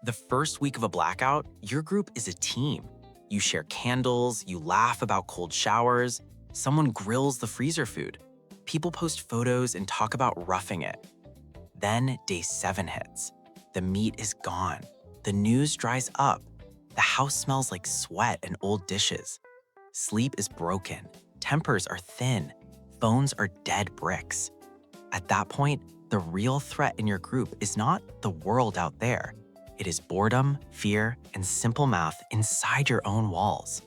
The first week of a blackout, your group is a team. You share candles, you laugh about cold showers, someone grills the freezer food. People post photos and talk about roughing it. Then day 7 hits. The meat is gone. The news dries up. The house smells like sweat and old dishes. Sleep is broken. Tempers are thin. Phones are dead bricks. At that point, the real threat in your group is not the world out there. It is boredom, fear, and simple math inside your own walls.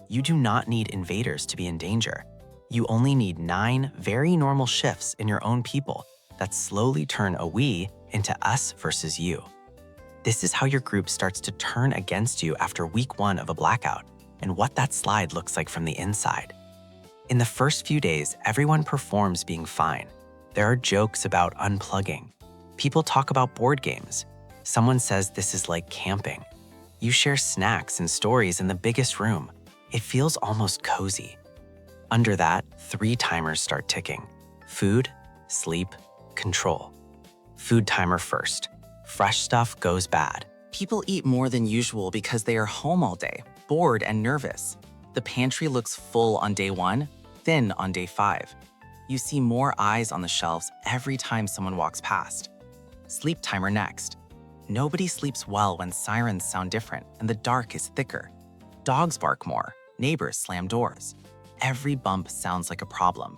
You do not need invaders to be in danger. You only need 9 very normal shifts in your own people that slowly turn a we into us versus you. This is how your group starts to turn against you after week 1 of a blackout, and what that slide looks like from the inside. In the first few days, everyone performs being fine. There are jokes about unplugging. People talk about board games. Someone says this is like camping. You share snacks and stories in the biggest room. It feels almost cozy. Under that, 3 timers start ticking: food, sleep, control. Food timer first. Fresh stuff goes bad. People eat more than usual because they are home all day, bored and nervous. The pantry looks full on day 1, thin on day 5. You see more eyes on the shelves every time someone walks past. Sleep timer next. Nobody sleeps well when sirens sound different and the dark is thicker. Dogs bark more, neighbors slam doors. Every bump sounds like a problem.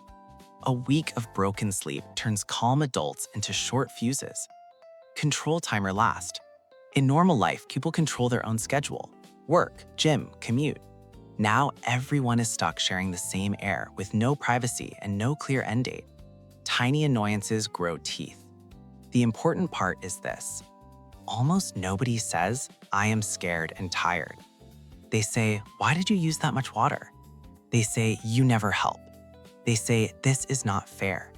A week of broken sleep turns calm adults into short fuses. Control timer last. In normal life, people control their own schedule: work, gym, commute. Now everyone is stuck sharing the same air with no privacy and no clear end date. Tiny annoyances grow teeth. The important part is this: almost nobody says, "I am scared and tired." They say, "Why did you use that much water?" They say, "You never help." They say, "This is not fair."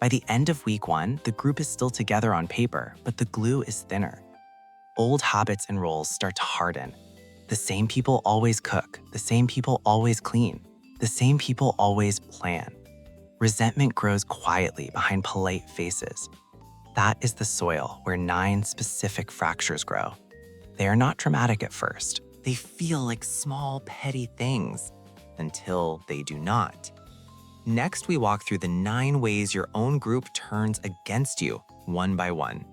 By the end of week 1, the group is still together on paper, but the glue is thinner. Old habits and roles start to harden. The same people always cook. The same people always clean. The same people always plan. Resentment grows quietly behind polite faces. That is the soil where 9 specific fractures grow. They are not dramatic at first. They feel like small, petty things until they do not. Next, we walk through the 9 ways your own group turns against you, one by one.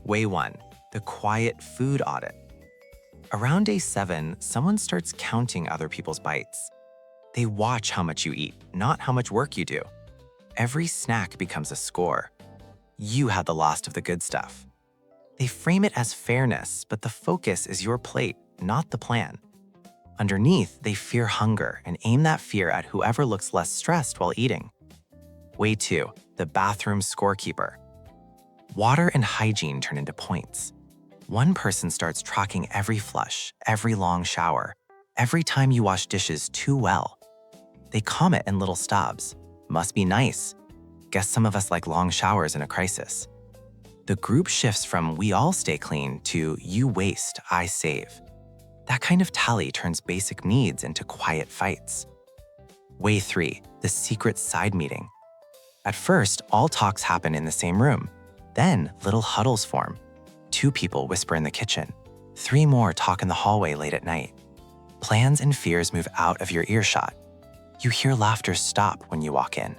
Way 1, the quiet food audit. Around day 7, someone starts counting other people's bites. They watch how much you eat, not how much work you do. Every snack becomes a score. You had the lost of the good stuff. They frame it as fairness, but the focus is your plate, not the plan. Underneath, they fear hunger and aim that fear at whoever looks less stressed while eating. Way 2, the bathroom scorekeeper. Water and hygiene turn into points. One person starts tracking every flush, every long shower, every time you wash dishes too well. They comment in little stubs. Must be nice. Guess some of us like long showers in a crisis. The group shifts from "we all stay clean" to "you waste, I save." That kind of tally turns basic needs into quiet fights. Way 3, the secret side meeting. At first, all talks happen in the same room. Then, little huddles form. 2 people whisper in the kitchen. 3 more talk in the hallway late at night. Plans and fears move out of your earshot. You hear laughter stop when you walk in.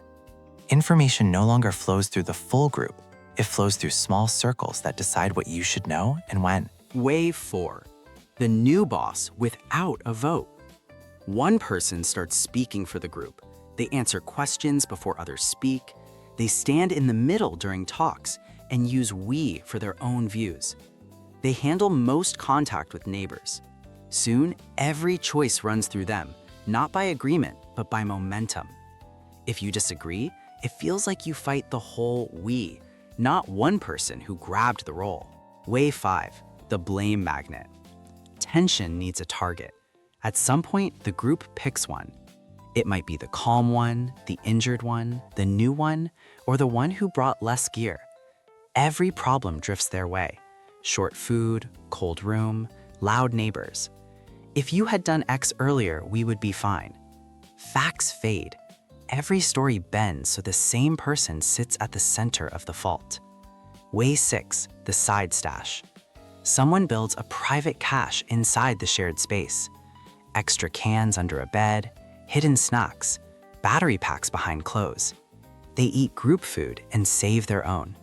Information no longer flows through the full group. It flows through small circles that decide what you should know and when. Way 4, the new boss without a vote. One person starts speaking for the group. They answer questions before others speak. They stand in the middle during talks and use "we" for their own views. They handle most contact with neighbors. Soon, every choice runs through them, not by agreement, but by momentum. If you disagree, it feels like you fight the whole "we," not one person who grabbed the role. Way 5, the blame magnet. Tension needs a target. At some point, the group picks one. It might be the calm one, the injured one, the new one, or the one who brought less gear. Every problem drifts their way. Short food, cold room, loud neighbors. If you had done X earlier, we would be fine. Facts fade. Every story bends so the same person sits at the center of the fault. Way 6, the side stash. Someone builds a private cache inside the shared space. Extra cans under a bed, hidden snacks, battery packs behind clothes. They eat group food and save their own.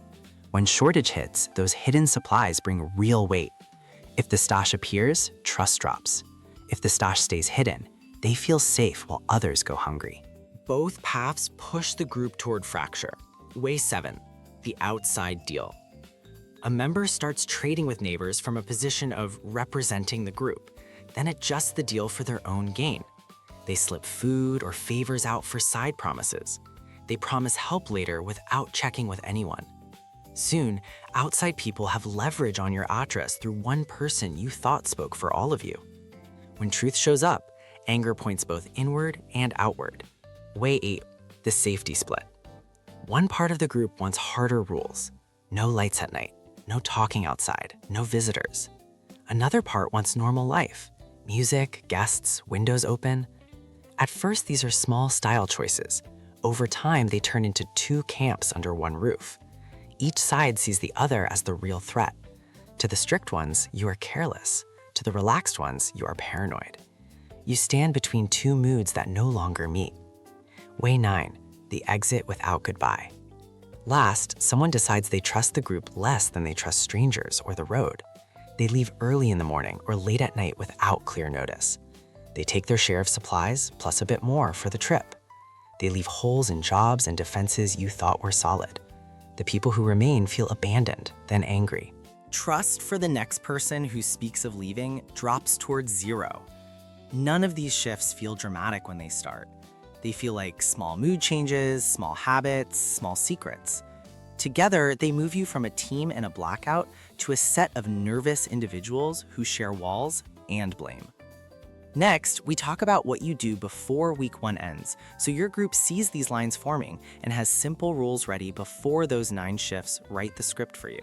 When shortage hits, those hidden supplies bring real weight. If the stash appears, trust drops. If the stash stays hidden, they feel safe while others go hungry. Both paths push the group toward fracture. Way 7, the outside deal. A member starts trading with neighbors from a position of representing the group, then adjusts the deal for their own gain. They slip food or favors out for side promises. They promise help later without checking with anyone. Soon, outside people have leverage on your address through one person you thought spoke for all of you. When truth shows up, anger points both inward and outward. Way 8, the safety split. One part of the group wants harder rules. No lights at night, no talking outside, no visitors. Another part wants normal life. Music, guests, windows open. At first, these are small style choices. Over time, they turn into two camps under one roof. Each side sees the other as the real threat. To the strict ones, you are careless. To the relaxed ones, you are paranoid. You stand between two moods that no longer meet. Way 9, the exit without goodbye. Last, someone decides they trust the group less than they trust strangers or the road. They leave early in the morning or late at night without clear notice. They take their share of supplies, plus a bit more for the trip. They leave holes in jobs and defenses you thought were solid. The people who remain feel abandoned, then angry. Trust for the next person who speaks of leaving drops towards 0. None of these shifts feel dramatic when they start. They feel like small mood changes, small habits, small secrets. Together, they move you from a team in a blackout to a set of nervous individuals who share walls and blame. Next, we talk about what you do before week 1 ends, so your group sees these lines forming and has simple rules ready before those 9 shifts write the script for you.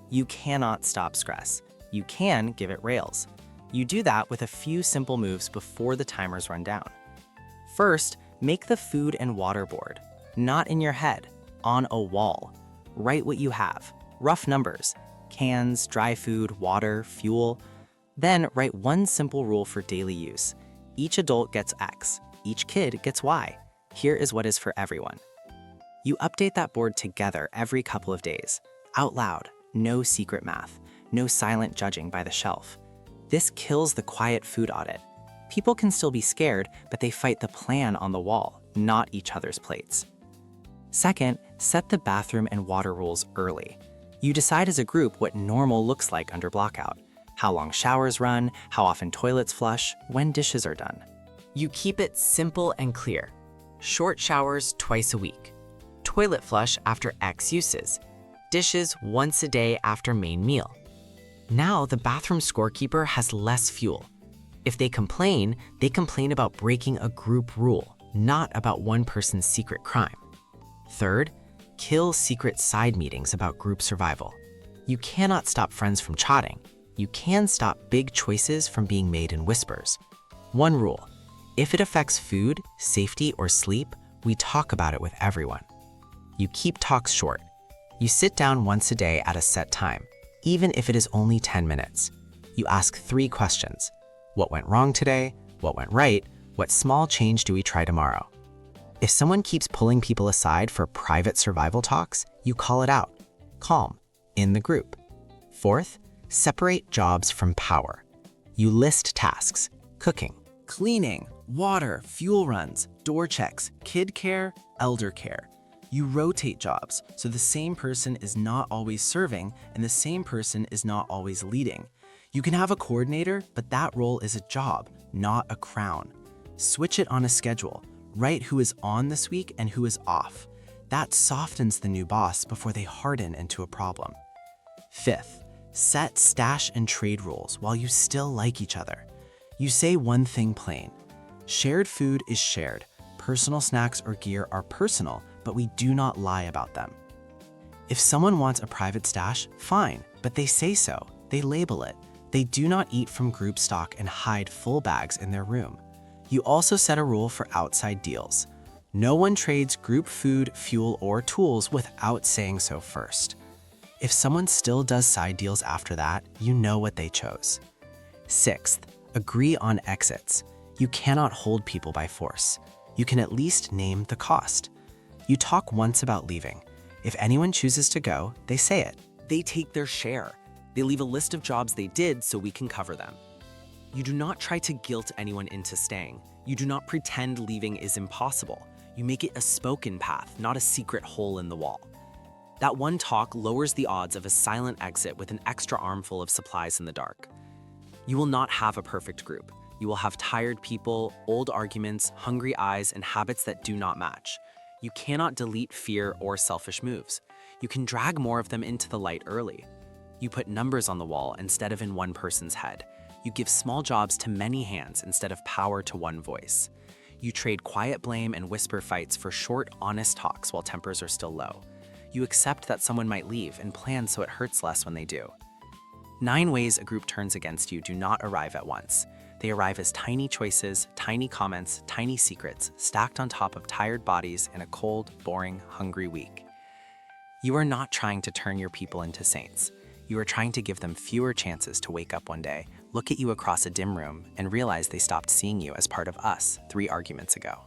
You cannot stop stress. You can give it rails. You do that with a few simple moves before the timers run down. First, make the food and water board. Not in your head, on a wall. Write what you have, rough numbers, cans, dry food, water, fuel. Then write one simple rule for daily use. Each adult gets X, each kid gets Y. Here is what is for everyone. You update that board together every couple of days. Out loud, no secret math, no silent judging by the shelf. This kills the quiet food audit. People can still be scared, but they fight the plan on the wall, not each other's plates. Second, set the bathroom and water rules early. You decide as a group what normal looks like under Blackout. How long showers run, how often toilets flush, when dishes are done. You keep it simple and clear. Short showers twice a week. Toilet flush after X uses. Dishes once a day after main meal. Now the bathroom scorekeeper has less fuel. If they complain about breaking a group rule, not about one person's secret crime. Third, kill secret side meetings about group survival. You cannot stop friends from chatting. You can stop big choices from being made in whispers. One rule, if it affects food, safety, or sleep, we talk about it with everyone. You keep talks short. You sit down once a day at a set time, even if it is only 10 minutes. You ask 3 questions. What went wrong today? What went right? What small change do we try tomorrow? If someone keeps pulling people aside for private survival talks, you call it out. Calm, in the group. Fourth, separate jobs from power. You list tasks: cooking, cleaning, water, fuel runs, door checks, kid care, elder care. You rotate jobs, so the same person is not always serving and the same person is not always leading. You can have a coordinator, but that role is a job, not a crown. Switch it on a schedule. Write who is on this week and who is off. That softens the new boss before they harden into a problem. Fifth, set stash and trade rules while you still like each other. You say one thing plain. Shared food is shared. Personal snacks or gear are personal, but we do not lie about them. If someone wants a private stash, fine, but they say so. They label it. They do not eat from group stock and hide full bags in their room. You also set a rule for outside deals. No one trades group food, fuel, or tools without saying so first. If someone still does side deals after that, you know what they chose. Sixth, agree on exits. You cannot hold people by force. You can at least name the cost. You talk once about leaving. If anyone chooses to go, they say it. They take their share. They leave a list of jobs they did so we can cover them. You do not try to guilt anyone into staying. You do not pretend leaving is impossible. You make it a spoken path, not a secret hole in the wall. That one talk lowers the odds of a silent exit with an extra armful of supplies in the dark. You will not have a perfect group. You will have tired people, old arguments, hungry eyes, and habits that do not match. You cannot delete fear or selfish moves. You can drag more of them into the light early. You put numbers on the wall instead of in one person's head. You give small jobs to many hands instead of power to one voice. You trade quiet blame and whisper fights for short, honest talks while tempers are still low. You accept that someone might leave and plan so it hurts less when they do. 9 ways a group turns against you do not arrive at once. They arrive as tiny choices, tiny comments, tiny secrets, stacked on top of tired bodies in a cold, boring, hungry week. You are not trying to turn your people into saints. You are trying to give them fewer chances to wake up one day, look at you across a dim room, and realize they stopped seeing you as part of us 3 arguments ago.